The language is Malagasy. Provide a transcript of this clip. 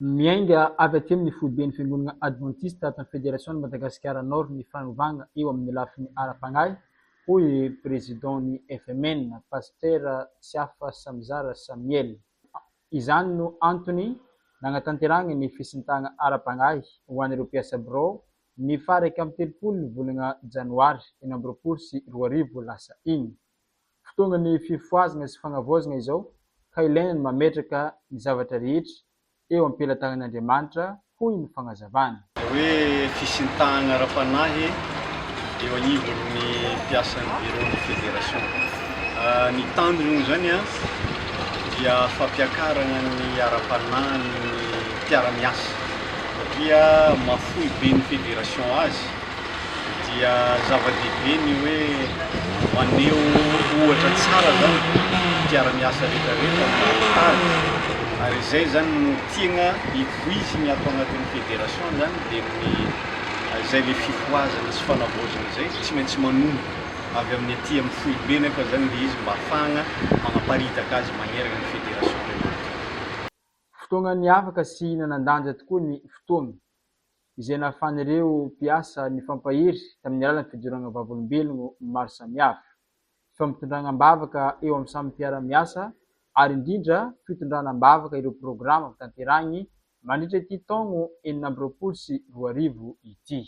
Miainga avy aty amin'ny foiben'ny fiangonana Adventista tany Federasion Madagasikara Nord ny fanovagna eo amin'ny lafiny ara-pagnahy hoy présidentny FMN Pasteur Siafa Samzara Samuel. Izany no antony nagnatanterahana ny fisintagna ara-pagnahy ho an'ireo mpiasa birao ny faraka amin'ny 30 ny volana Janoary 2024 lasa iny. Fotoana ny fifoazana sy fagnavaozana izao ka ilaina ny mametraka ny zavatra rehetra eo am-pelantagnan'Andriamanitra hoy ny fagnazavana. Hoe fisintahana ara-panahy eo anivon'ny mpiasan'ny bureau-ny fédération. Ny tandrony zany dia fampiakarana ny ara-panahy ny mpiara-miasa satria mafoy be ny fédération azy dia zava-dehibe ny hoe maneho ohatra tsara zany mpiara-miasa rehetrarehetra ary zay zany no tiagna ivoizigny ato agnatin'ny fédération zany dia zay le fifoazana sy fanavaozana zay tsy maintsy manombo avy amin'ny aty amin'ny foibe nefa zany le izy mba ahafahana magnaparitaka azy manerana ny fédération rehetra. Fotoana ny afaka sy nanandanja tokoa ny fotoana izay nahafahan'ireo mpiasa ny fampahery tamin'ny alalan'ny fijoroagna vavolombelogno maro samihafa, fampitondragnam-bavaka eo amin'ny samy mpiara-miasa ary indrindra fitondranam-bavaka ireo programa tanterahigny mandritra ity taogno 2024 ity.